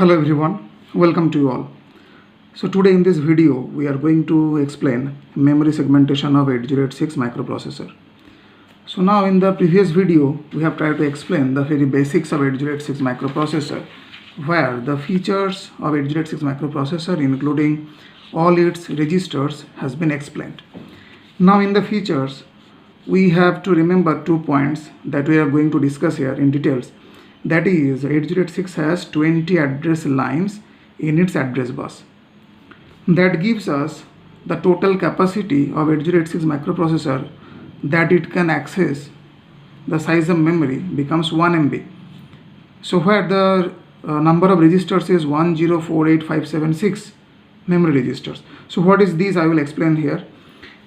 Hello everyone, welcome to you all. So today in this video we are going to explain memory segmentation of 8086 microprocessor. So now in the previous video we have tried to explain the very basics of 8086 microprocessor, where the features of 8086 microprocessor including all its registers has been explained. Now in the features we have to remember 2 points that we are going to discuss here in details. That is, 8086 has 20 address lines in its address bus. That gives us the total capacity of 8086 microprocessor that it can access. The size of memory becomes 1 MB. So where the number of registers is 1048576 memory registers. So what is this, I will explain here.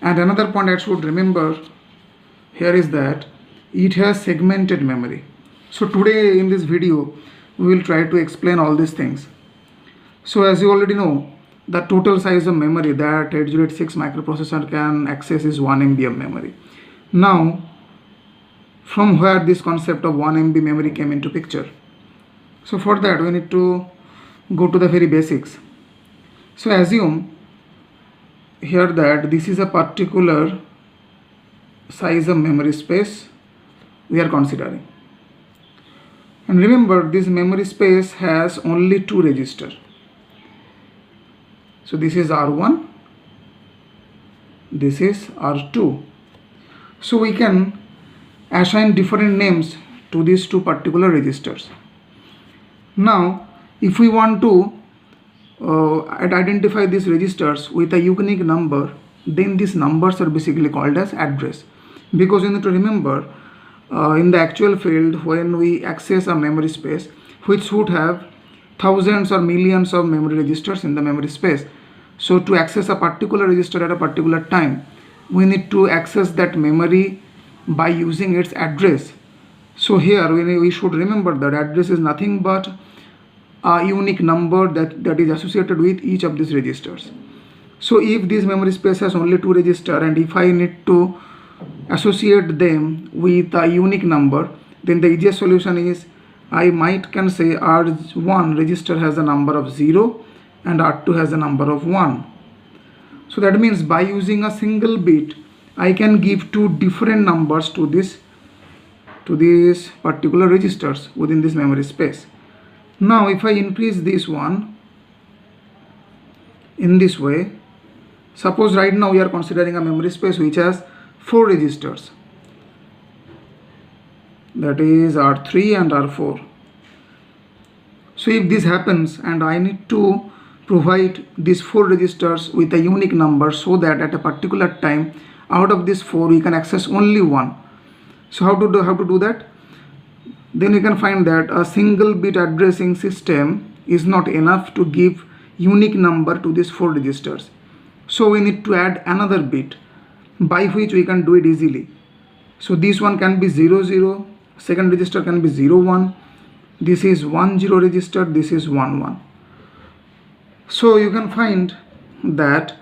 And another point I should remember here is that it has segmented memory. So today in this video we will try to explain all these things. So as you already know, the total size of memory that 8086 microprocessor can access is 1 MB of memory. Now from where this concept of 1 MB memory came into picture? So for that we need to go to the very basics. So assume here that this is a particular size of memory space we are considering. And remember, this memory space has only 2 registers. So this is R1, this is R2. So we can assign different names to these 2 particular registers. Now if we want to identify these registers with a unique number, then these numbers are basically called as address. Because you need to remember, in the actual field, when we access a memory space which would have thousands or millions of memory registers in the memory space, so to access a particular register at a particular time, we need to access that memory by using its address. So here we should remember that address is nothing but a unique number that is associated with each of these registers. So if this memory space has only 2 registers, and if I need to associate them with a unique number, then the easiest solution is I can say R1 register has a number of 0 and R2 has a number of 1. So that means by using a single bit I can give 2 different numbers to these particular registers within this memory space. Now if I increase this one in this way, suppose right now we are considering a memory space which has 4 registers, that is R3 and R4. So if this happens and I need to provide these 4 registers with a unique number, so that at a particular time out of these 4 we can access only one. So how to do that? Then we can find that a single bit addressing system is not enough to give unique number to these 4 registers. So we need to add another bit by which we can do it easily. So this one can be 00, second register can be 01, this is 10 register, this is 11. So you can find that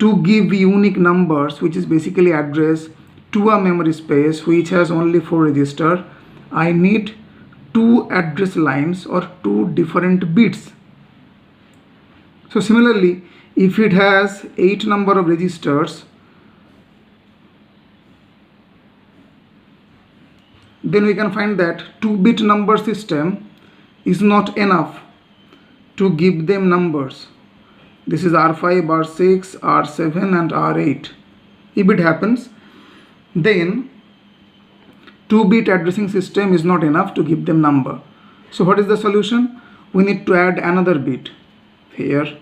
to give unique numbers, which is basically address, to a memory space which has only 4 registers, I need 2 address lines or 2 different bits. So similarly, if it has 8 number of registers, then we can find that 2-bit number system is not enough to give them numbers. This is R5, R6, R7 and R8. If it happens, then 2-bit addressing system is not enough to give them number. So what is the solution? We need to add another bit here.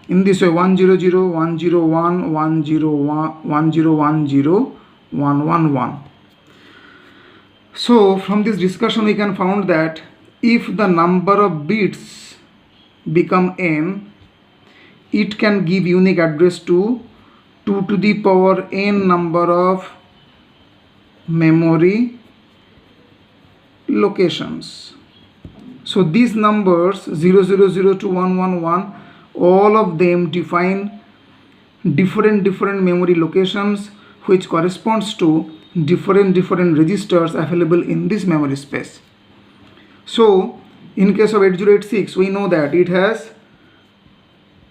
In this way, 100, 101, 101, 1010, 111. So from this discussion we can find that if the number of bits become n, it can give unique address to 2 to the power n number of memory locations. So these numbers 000 to 111, all of them define different memory locations which corresponds to different registers available in this memory space. So in case of 8086, we know that it has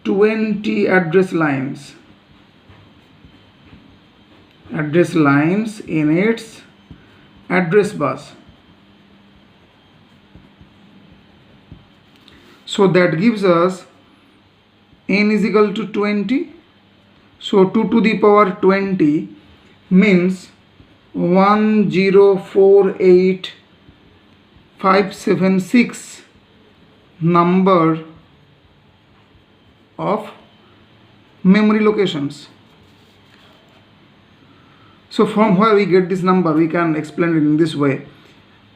20 address lines in its address bus. So that gives us n is equal to 20. So 2 to the power 20 means 1048576 number of memory locations. So from where we get this number, we can explain it in this way.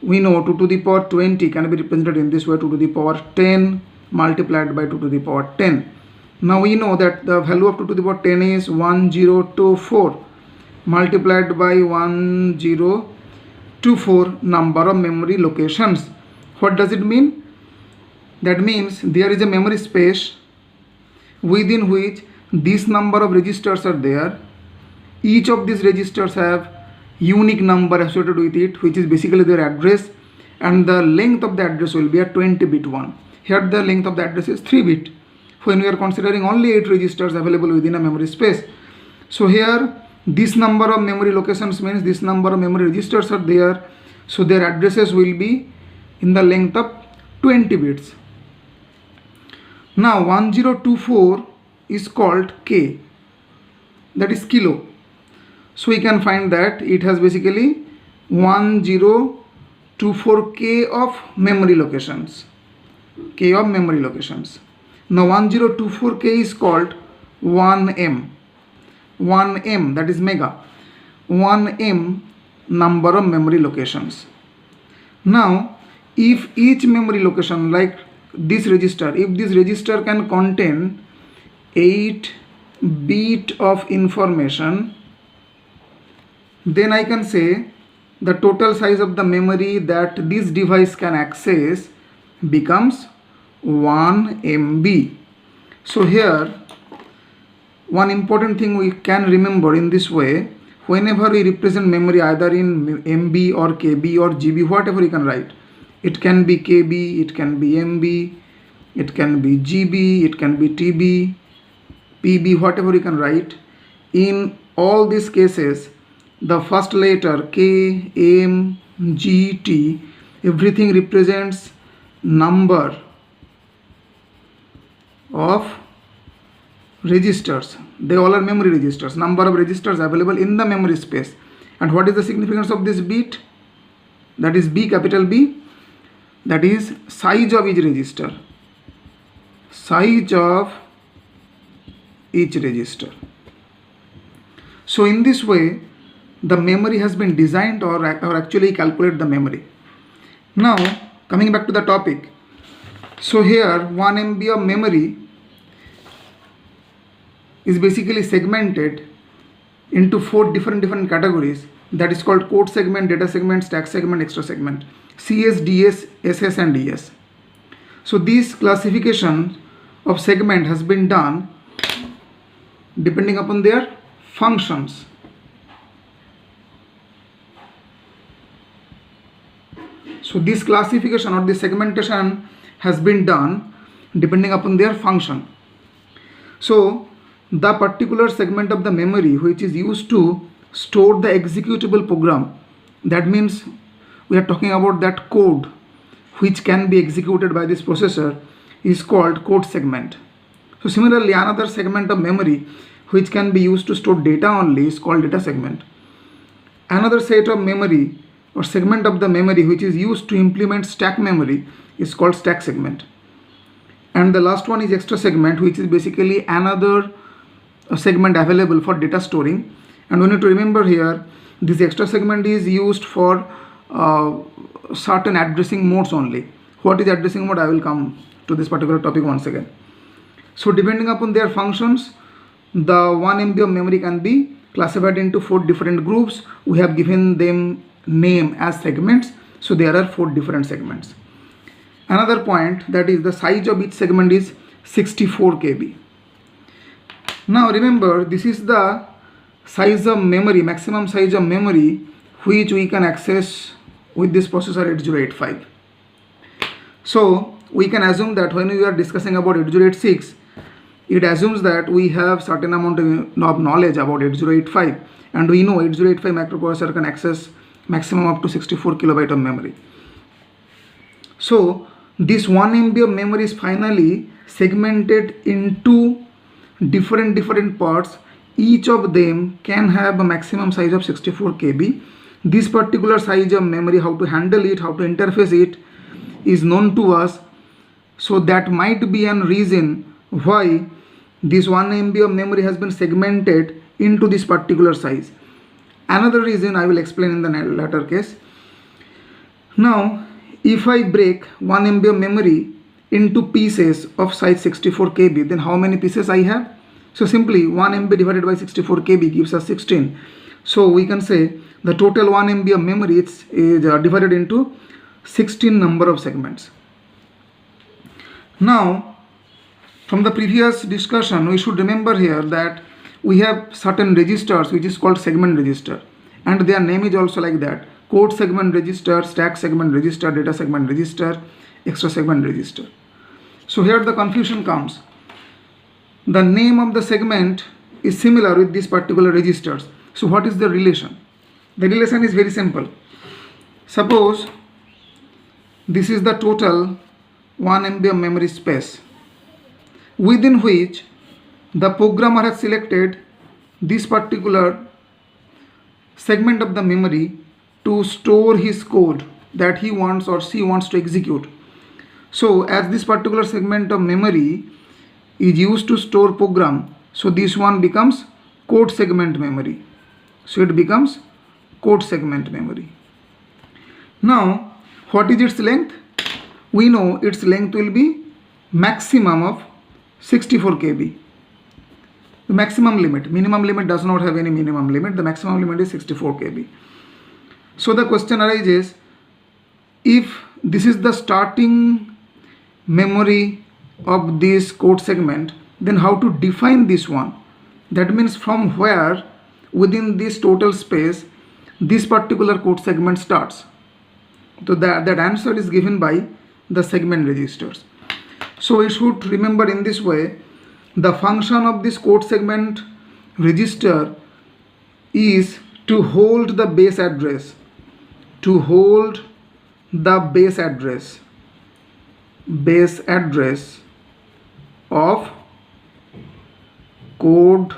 We know 2 to the power 20 can be represented in this way, 2 to the power 10 multiplied by 2 to the power 10. Now we know that the value of 2 to the power 10 is 1024 multiplied by 1024 number of memory locations. What does it mean? That means there is a memory space within which this number of registers are there. Each of these registers have unique number associated with it, which is basically their address, and the length of the address will be a 20-bit one. Here the length of the address is 3-bit when we are considering only 8 registers available within a memory space. So here this number of memory locations means this number of memory registers are there, so their addresses will be in the length of 20 bits. Now 1024 is called K, that is kilo. So we can find that it has basically 1024K of memory locations. K of memory locations. Now 1024K is called 1M. 1M, that is mega. 1M number of memory locations. Now if each memory location, like this register, if this register can contain 8 bit of information, then I can say the total size of the memory that this device can access becomes 1 MB. So here one important thing we can remember in this way, whenever we represent memory either in MB or KB or GB, whatever you can write, it can be KB, it can be MB, it can be GB, it can be TB, PB, whatever you can write. In all these cases, the first letter K, M, G, T, everything represents number of registers. They all are memory registers, number of registers available in the memory space. And what is the significance of this bit? That is B, capital B. That is size of each register. Size of each register. So in this way, the memory has been designed or actually calculate the memory. Now coming back to the topic. So here 1 MB of memory is basically segmented into 4 different categories. That is called code segment, data segment, stack segment, extra segment, CS, DS, SS and ES. So this classification of segment has been done depending upon their functions. So this classification or this segmentation has been done depending upon their function. So the particular segment of the memory which is used to store the executable program, that means we are talking about that code which can be executed by this processor, is called code segment. So similarly, another segment of memory which can be used to store data only is called data segment. Another set of memory or segment of the memory which is used to implement stack memory is called stack segment. And the last one is extra segment, which is basically another segment available for data storing. And we need to remember here, this extra segment is used for certain addressing modes only. What is addressing mode? I will come to this particular topic once again. So depending upon their functions, the 1 MB of memory can be classified into 4 different groups. We have given them name as segments, so there are 4 different segments. Another point, that is the size of each segment is 64 KB. Now remember, this is the size of memory, maximum size of memory which we can access with this processor 8085. So we can assume that when we are discussing about 8086, it assumes that we have certain amount of knowledge about 8085, and we know 8085 microprocessor can access maximum up to 64 kilobyte of memory. So this 1 MB of memory is finally segmented into different parts. Each of them can have a maximum size of 64 KB. This particular size of memory, how to handle it, how to interface it, is known to us. So that might be a reason why this 1 MB of memory has been segmented into this particular size. Another reason I will explain in the later case. Now if I break 1 MB of memory into pieces of size 64 KB, then how many pieces I have? So simply 1 MB divided by 64 KB gives us 16. So we can say the total 1 MB of memory is divided into 16 number of segments. Now from the previous discussion, we should remember here that we have certain registers which is called segment register, and their name is also like that: code segment register, stack segment register, data segment register, extra segment register. So here the confusion comes. The name of the segment is similar with these particular registers. So what is the relation? The relation is very simple. Suppose this is the total 1 MB of memory space, within which the programmer has selected this particular segment of the memory to store his code that he wants or she wants to execute. So as this particular segment of memory is used to store program, so this one becomes code segment memory. So it becomes code segment memory. Now what is its length? We know its length will be maximum of 64 KB. The maximum limit. Minimum limit does not have any minimum limit. The maximum limit is 64 KB. So the question arises, if this is the starting memory of this code segment, then how to define this one? That means from where within this total space this particular code segment starts. So that answer is given by the segment registers. So we should remember in this way, the function of this code segment register is to hold the base address, base address of code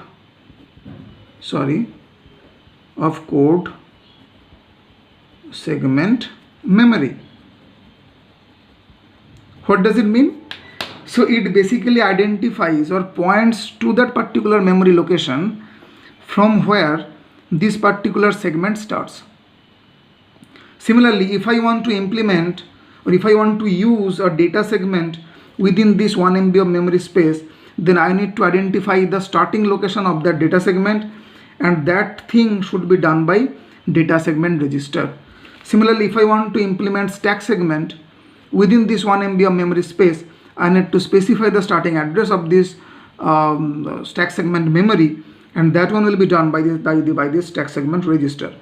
segment memory. What does it mean? So it basically identifies or points to that particular memory location from where this particular segment starts. Similarly, if I want to implement or if I want to use a data segment within this 1 MB of memory space, then I need to identify the starting location of that data segment, and that thing should be done by data segment register. Similarly, if I want to implement stack segment within this 1 MB of memory space, I need to specify the starting address of this stack segment memory, and that one will be done by this stack segment register.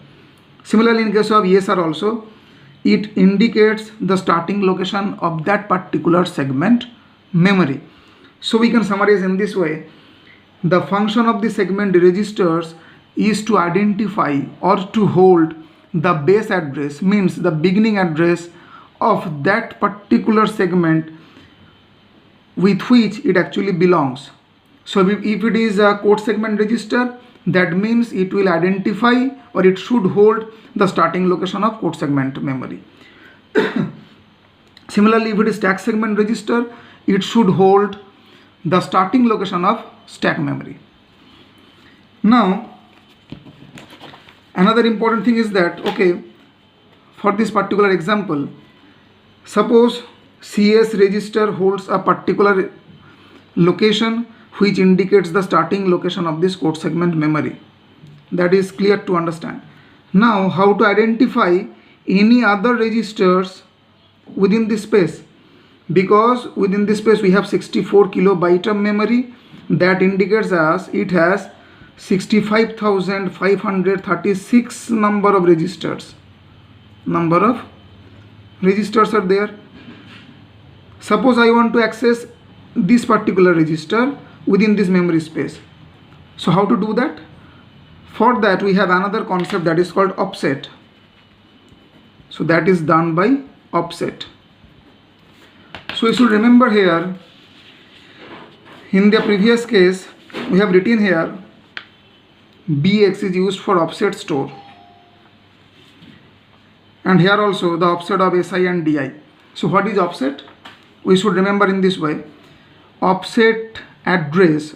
Similarly, in case of ESR also, it indicates the starting location of that particular segment memory. So we can summarize in this way: the function of the segment registers is to identify or to hold the base address, means the beginning address of that particular segment with which it actually belongs. So if it is a code segment register, that means it will identify or it should hold the starting location of code segment memory. Similarly, if it is stack segment register, it should hold the starting location of stack memory. Now another important thing is that, okay, for this particular example, suppose CS register holds a particular location which indicates the starting location of this code segment memory. That is clear to understand. Now how to identify any other registers within this space? Because within this space we have 64 kilobyte of memory, that indicates us it has 65,536 number of registers. Number of registers are there. Suppose I want to access this particular register within this memory space. So how to do that? For that we have another concept that is called offset. So that is done by offset. So you should remember here, in the previous case we have written here BX is used for offset store, and here also the offset of SI and DI. So what is offset? We should remember in this way: offset address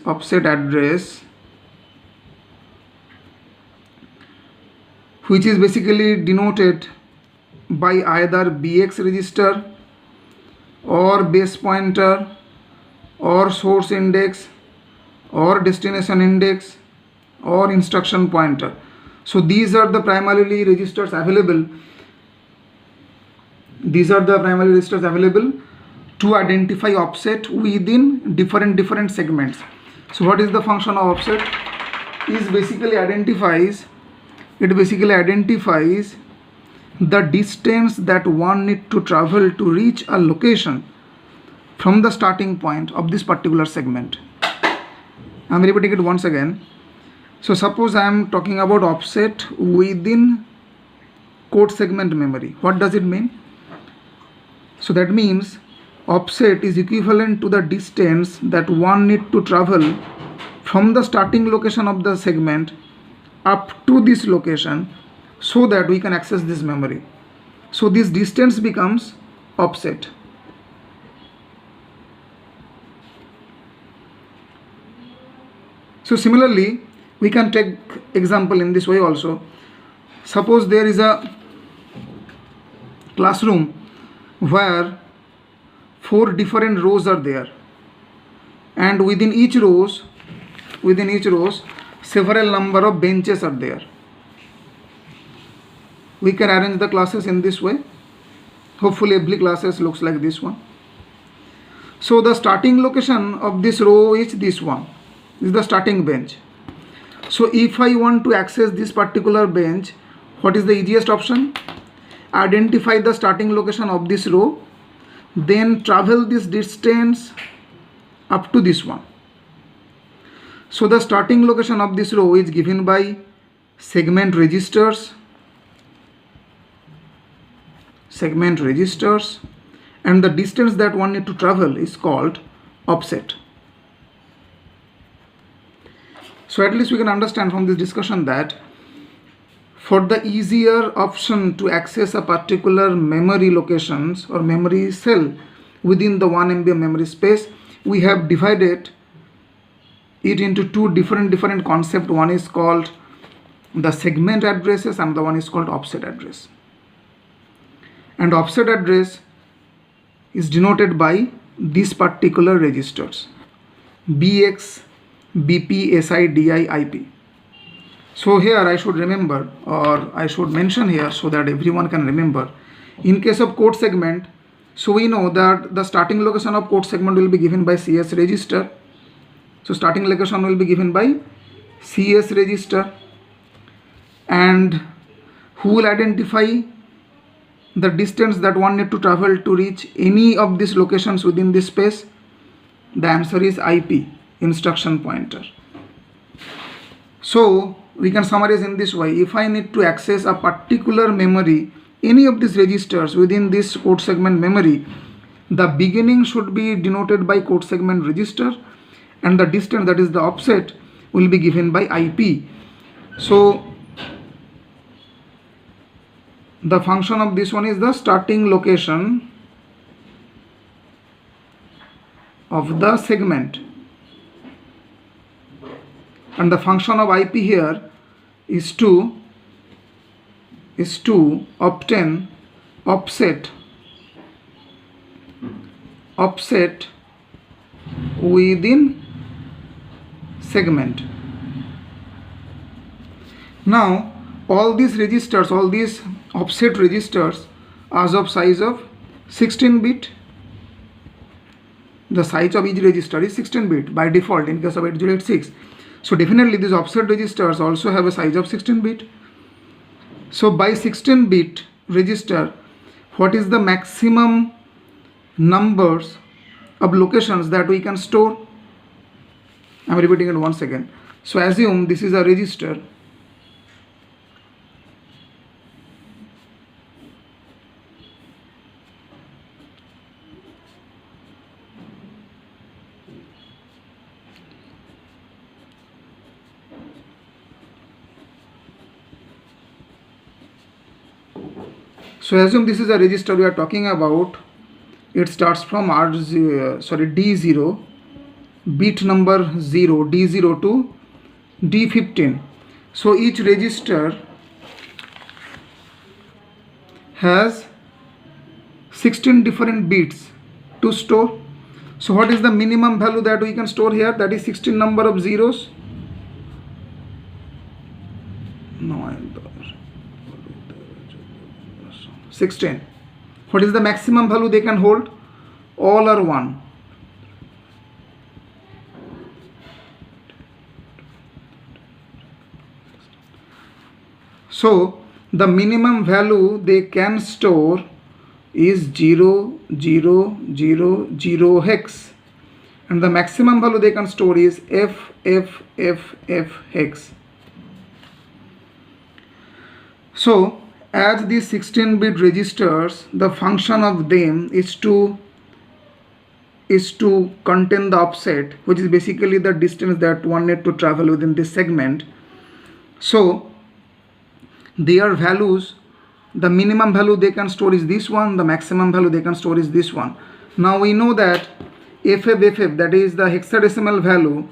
which is basically denoted by either BX register or base pointer or source index or destination index or instruction pointer. So these are the primarily registers available. To identify offset within different segments. So what is the function of offset? It basically identifies the distance that one need to travel to reach a location from the starting point of this particular segment. I am repeating it once again. So suppose I am talking about offset within code segment memory. What does it mean? So that means offset is equivalent to the distance that one need to travel from the starting location of the segment up to this location so that we can access this memory. So this distance becomes offset. So similarly, we can take example in this way also. Suppose there is a classroom where 4 different rows are there, and within each rows several number of benches are there. We can arrange the classes in this way. Hopefully every classes looks like this one. So the starting location of this row is this one. This is the starting bench. So if I want to access this particular bench, what is the easiest option? Identify the starting location of this row, then travel this distance up to this one. So the starting location of this row is given by segment registers, and the distance that one need to travel is called offset. So at least we can understand from this discussion that for the easier option to access a particular memory locations or memory cell within the 1 MB memory space, we have divided it into two different concepts. One is called the segment addresses and the one is called offset address. And offset address is denoted by these particular registers: BX, BP, SI, DI, IP. So here I should remember, or I should mention here so that everyone can remember. In case of code segment, so we know that the starting location of code segment will be given by CS register. So starting location will be given by CS register, and who will identify the distance that one need to travel to reach any of these locations within this space? The answer is IP, instruction pointer. So we can summarize in this way: if I need to access a particular memory, any of these registers within this code segment memory, the beginning should be denoted by code segment register, and the distance, that is the offset, will be given by IP. So the function of this one is the starting location of the segment, and the function of IP here is to obtain offset within segment. Now all these registers, all these offset registers are of size of 16-bit. The size of each register is 16-bit by default in case of 8086. So definitely these offset registers also have a size of 16 bit. So by 16 bit register, what is the maximum numbers of locations that we can store? I'm repeating it once again. So assume this is a register. So assume this is a register we are talking about. It starts from D0, bit number 0, D0 to D15. So each register has 16 different bits to store. So what is the minimum value that we can store here? That is 16 number of zeros. No, 16. What is the maximum value they can hold? All are 1. So the minimum value they can store is 0, 0, 0, 0 hex, and the maximum value they can store is F hex. So as these 16-bit registers, the function of them is to contain the offset, which is basically the distance that one need to travel within this segment. So their values, the minimum value they can store is this one, the maximum value they can store is this one. Now we know that FF, that is the hexadecimal value,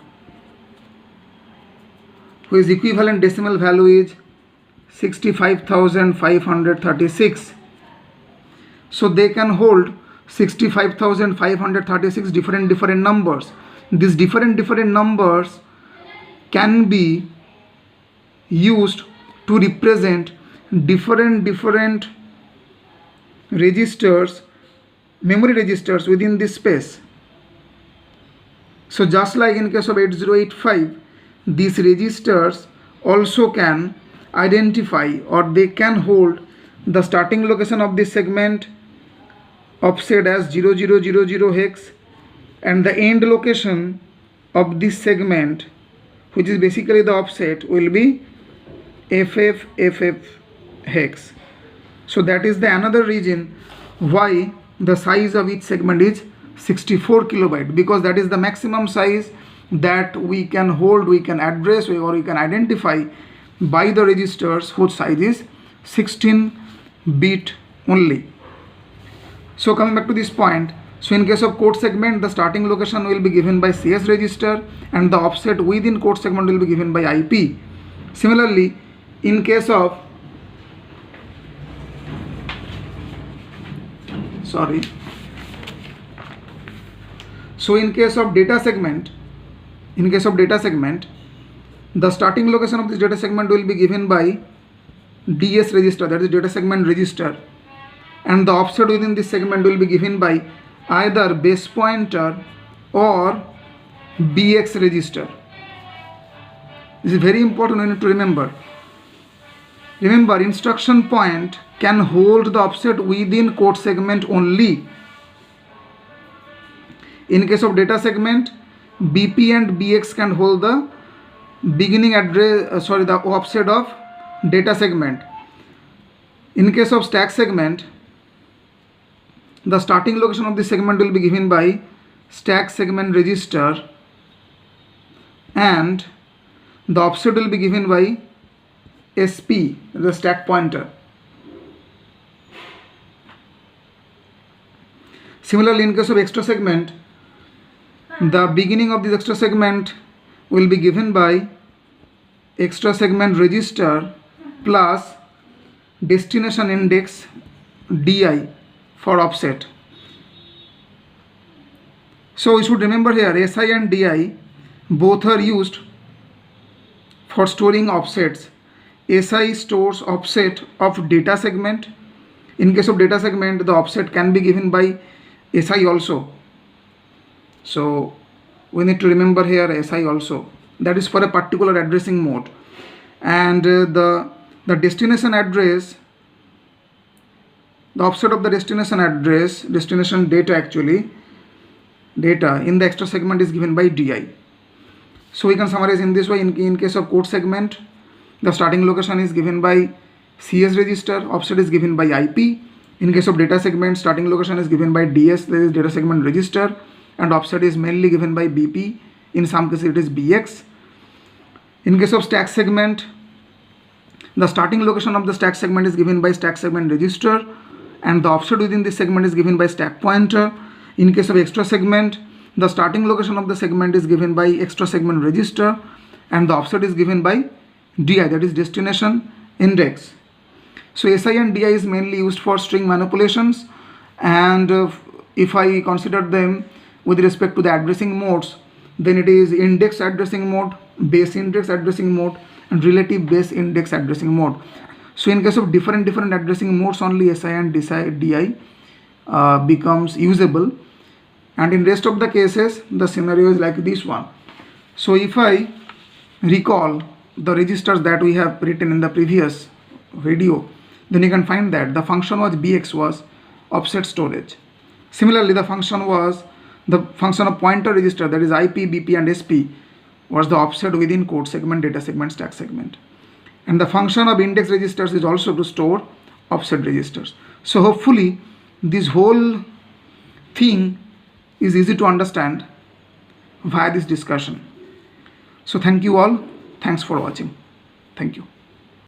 whose equivalent decimal value is 65,536. So they can hold 65,536 different numbers. These different numbers can be used to represent different registers, memory registers within this space. So just like in case of 8085, these registers also can identify, or they can hold the starting location of this segment offset as 0000 hex, and the end location of this segment, which is basically the offset, will be FF hex. So that is the another reason why the size of each segment is 64 kilobyte, because that is the maximum size that we can hold, we can address, or we can identify by the registers whose size is 16 bit only. So coming back to this point, so in case of code segment, the starting location will be given by CS register and the offset within code segment will be given by IP. Similarly, in case of in case of data segment, the starting location of this data segment will be given by DS register, that is data segment register, and the offset within this segment will be given by either base pointer or BX register. This is very important, we need to remember. Remember, instruction point can hold the offset within code segment only. In case of data segment, BP and BX can hold the beginning address, the offset of data segment. In case of stack segment, the starting location of the segment will be given by stack segment register and the offset will be given by SP, the stack pointer. Similarly, in case of extra segment, the beginning of this extra segment will be given by extra segment register plus destination index DI for offset. So we should remember here SI and DI both are used for storing offsets. SI stores offset of data segment. In case of data segment, the offset can be given by SI also. So we need to remember here SI also. that is for a particular addressing mode, and the destination address, the offset of the destination address, destination data actually, data in the extra segment is given by DI. So we can summarize in this way. In case of code segment, the starting location is given by CS register, offset is given by IP. In case of data segment, starting location is given by DS, that is data segment register, and offset is mainly given by BP. In some cases it is BX. In case of stack segment, the starting location of the stack segment is given by stack segment register, and the offset within this segment is given by stack pointer. In case of extra segment, the starting location of the segment is given by extra segment register, and the offset is given by DI, that is destination index. So SI and DI is mainly used for string manipulations, and if I consider them with respect to the addressing modes, then it is index addressing mode, base index addressing mode, and relative base index addressing mode. So in case of different addressing modes, only SI and DI becomes usable, and in rest of the cases the scenario is like this one. So if I recall the registers that we have written in the previous video, then you can find that the function was BX was offset storage. Similarly, the function of pointer register, that is IP, BP and SP, was the offset within code segment, data segment, stack segment. And the function of index registers is also to store offset registers. So hopefully this whole thing is easy to understand via this discussion. So thank you all. Thanks for watching. Thank you.